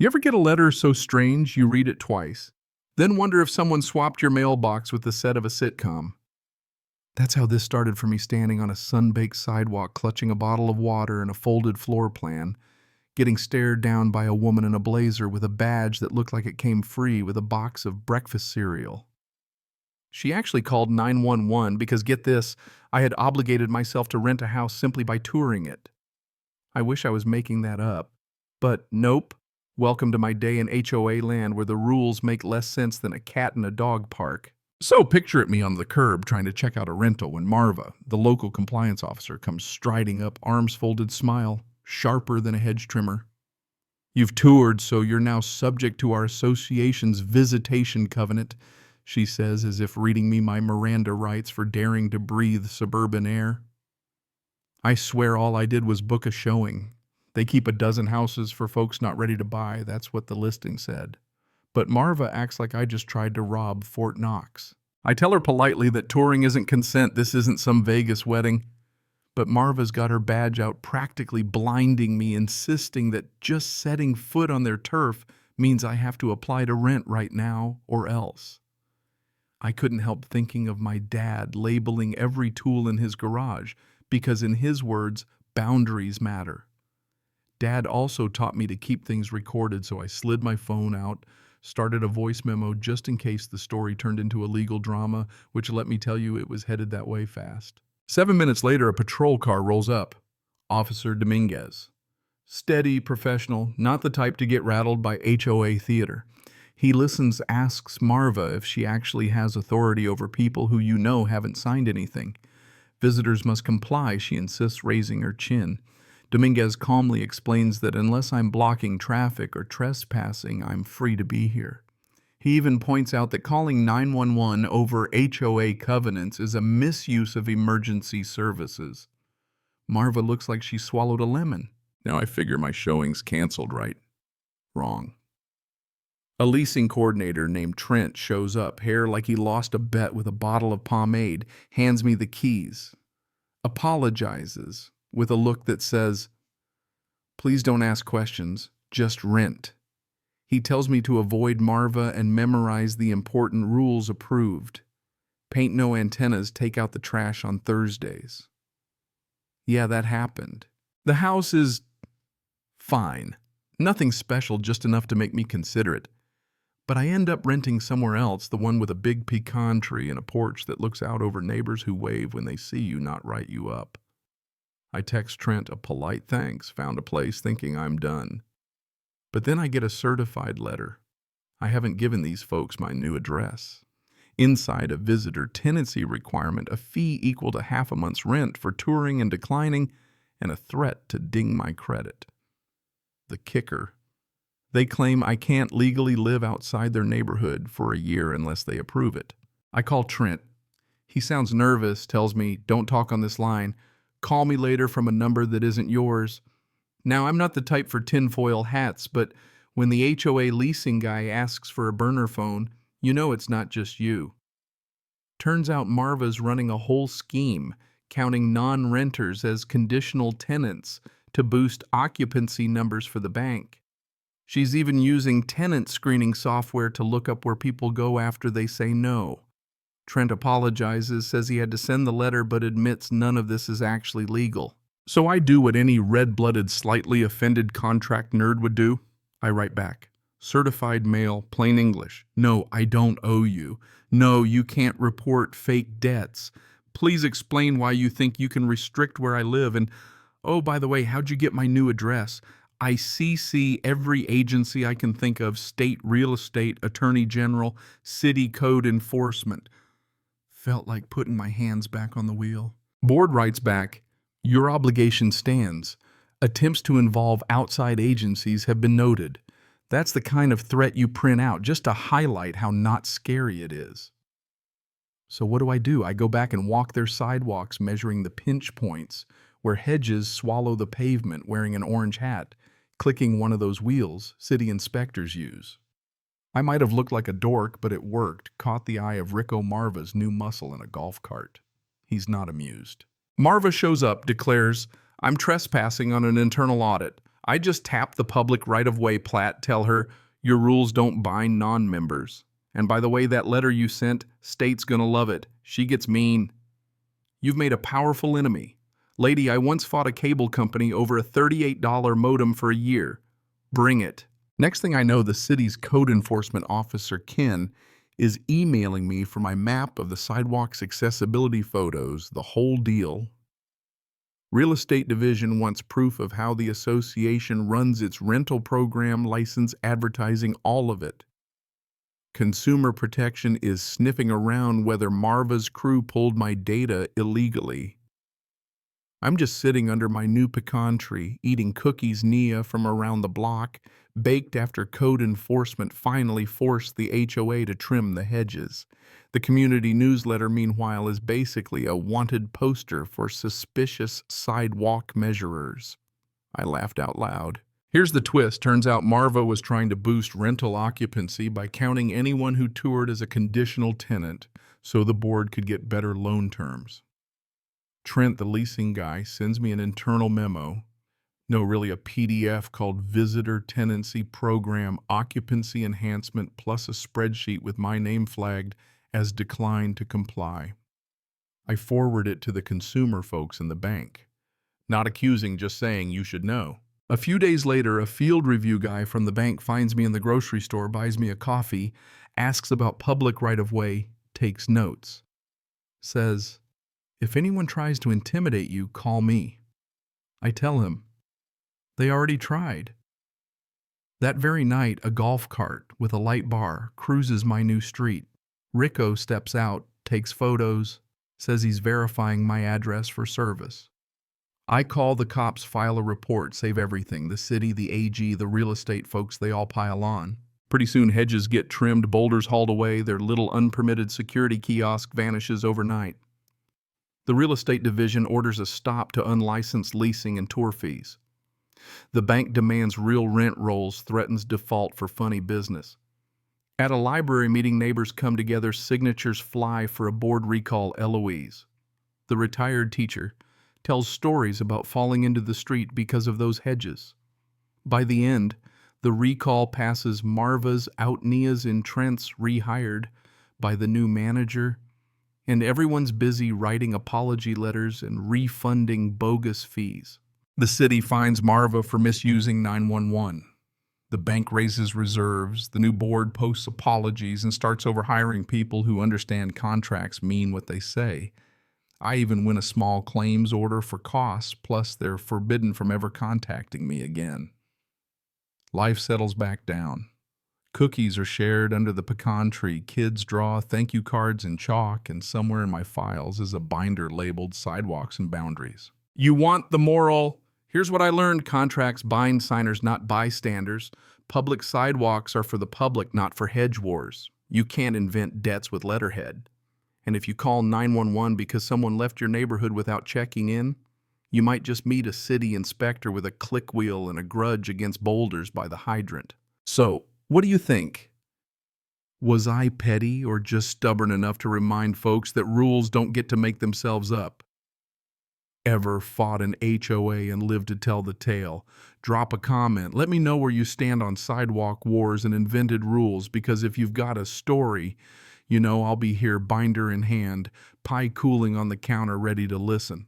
You ever get a letter so strange you read it twice, then wonder if someone swapped your mailbox with the set of a sitcom? That's how this started for me, standing on a sun-baked sidewalk clutching a bottle of water and a folded floor plan, getting stared down by a woman in a blazer with a badge that looked like it came free with a box of breakfast cereal. She actually called 911 because, get this, I had obligated myself to rent a house simply by touring it. I wish I was making that up. But nope. Welcome to my day in HOA land where the rules make less sense than a cat in a dog park. So picture it me on the curb trying to check out a rental when Marva, the local compliance officer, comes striding up, arms folded, smile, sharper than a hedge trimmer. "You've toured, so you're now subject to our association's visitation covenant," she says, as if reading me my Miranda rights for daring to breathe suburban air. I swear all I did was book a showing. They keep a dozen houses for folks not ready to buy, that's what the listing said. But Marva acts like I just tried to rob Fort Knox. I tell her politely that touring isn't consent, this isn't some Vegas wedding. But Marva's got her badge out, practically blinding me, insisting that just setting foot on their turf means I have to apply to rent right now or else. I couldn't help thinking of my dad labeling every tool in his garage because, in his words, boundaries matter. Dad also taught me to keep things recorded, so I slid my phone out, started a voice memo just in case the story turned into a legal drama, which, let me tell you, it was headed that way fast. 7 minutes later, a patrol car rolls up. Officer Dominguez. Steady, professional, not the type to get rattled by HOA theater. He listens, asks Marva if she actually has authority over people who you know haven't signed anything. Visitors must comply, she insists, raising her chin. Dominguez calmly explains that unless I'm blocking traffic or trespassing, I'm free to be here. He even points out that calling 911 over HOA covenants is a misuse of emergency services. Marva looks like she swallowed a lemon. Now I figure my showing's canceled, right? Wrong. A leasing coordinator named Trent shows up, hair like he lost a bet with a bottle of pomade, hands me the keys, apologizes with a look that says, "Please don't ask questions, just rent." He tells me to avoid Marva and memorize the important rules approved. Paint no antennas, take out the trash on Thursdays. Yeah, that happened. The house is fine. Nothing special, just enough to make me consider it. But I end up renting somewhere else, the one with a big pecan tree and a porch that looks out over neighbors who wave when they see you, not write you up. I text Trent a polite thanks, found a place, thinking I'm done. But then I get a certified letter. I haven't given these folks my new address. Inside, a visitor tenancy requirement, a fee equal to half a month's rent for touring and declining, and a threat to ding my credit. The kicker: they claim I can't legally live outside their neighborhood for a year unless they approve it. I call Trent. He sounds nervous, tells me, "Don't talk on this line. Call me later from a number that isn't yours." Now, I'm not the type for tinfoil hats, but when the HOA leasing guy asks for a burner phone, you know it's not just you. Turns out Marva's running a whole scheme, counting non-renters as conditional tenants to boost occupancy numbers for the bank. She's even using tenant screening software to look up where people go after they say no. Trent apologizes, says he had to send the letter, but admits none of this is actually legal. So I do what any red-blooded, slightly offended contract nerd would do. I write back. Certified mail, plain English. "No, I don't owe you. No, you can't report fake debts. Please explain why you think you can restrict where I live. And, oh, by the way, how'd you get my new address? I CC every agency I can think of, state real estate, attorney general, city code enforcement." Felt like putting my hands back on the wheel. Board writes back, "Your obligation stands. Attempts to involve outside agencies have been noted." That's the kind of threat you print out just to highlight how not scary it is. So what do? I go back and walk their sidewalks, measuring the pinch points where hedges swallow the pavement, wearing an orange hat, clicking one of those wheels city inspectors use. I might have looked like a dork, but it worked, caught the eye of Rico Marva's new muscle in a golf cart. He's not amused. Marva shows up, declares, "I'm trespassing on an internal audit. I just tap the public right-of-way plat, tell her, your rules don't bind non-members. And by the way, that letter you sent, state's gonna love it. She gets mean. You've made a powerful enemy. Lady, I once fought a cable company over a $38 modem for a year. Bring it. Next thing I know, the city's code enforcement officer, Ken, is emailing me for my map of the sidewalk's accessibility photos, the whole deal. Real Estate Division wants proof of how the association runs its rental program, license, advertising, all of it. Consumer Protection is sniffing around whether Marva's crew pulled my data illegally. I'm just sitting under my new pecan tree, eating cookies Nia from around the block, baked after code enforcement finally forced the HOA to trim the hedges. The community newsletter, meanwhile, is basically a wanted poster for suspicious sidewalk measurers. I laughed out loud. Here's the twist. Turns out Marva was trying to boost rental occupancy by counting anyone who toured as a conditional tenant so the board could get better loan terms. Trent, the leasing guy, sends me an internal memo. No, really a PDF called Visitor Tenancy Program Occupancy Enhancement, plus a spreadsheet with my name flagged as declined to comply. I forward it to the consumer folks in the bank. Not accusing, just saying you should know. A few days later, a field review guy from the bank finds me in the grocery store, buys me a coffee, asks about public right-of-way, takes notes. Says, if anyone tries to intimidate you, call me. I tell him, they already tried. That very night, a golf cart with a light bar cruises my new street. Rico steps out, takes photos, says he's verifying my address for service. I call the cops, file a report, save everything. The city, the AG, the real estate folks, they all pile on. Pretty soon hedges get trimmed, boulders hauled away, their little unpermitted security kiosk vanishes overnight. The real estate division orders a stop to unlicensed leasing and tour fees. The bank demands real rent rolls, threatens default for funny business. At a library meeting, neighbors come together, signatures fly for a board recall. Eloise, the retired teacher, tells stories about falling into the street because of those hedges. By the end, the recall passes. Marva's out, Nia's in, Trent's rehired by the new manager, and everyone's busy writing apology letters and refunding bogus fees. The city fines Marva for misusing 911. The bank raises reserves, the new board posts apologies and starts overhiring people who understand contracts mean what they say. I even win a small claims order for costs, plus they're forbidden from ever contacting me again. Life settles back down. Cookies are shared under the pecan tree, kids draw thank you cards in chalk, and somewhere in my files is a binder labeled Sidewalks and Boundaries. You want the moral? Here's what I learned. Contracts bind signers, not bystanders. Public sidewalks are for the public, not for hedge wars. You can't invent debts with letterhead. And if you call 911 because someone left your neighborhood without checking in, you might just meet a city inspector with a click wheel and a grudge against boulders by the hydrant. So, what do you think? Was I petty or just stubborn enough to remind folks that rules don't get to make themselves up? Ever fought an HOA and lived to tell the tale? Drop a comment. Let me know where you stand on sidewalk wars and invented rules, because if you've got a story, you know I'll be here, binder in hand, pie cooling on the counter, ready to listen.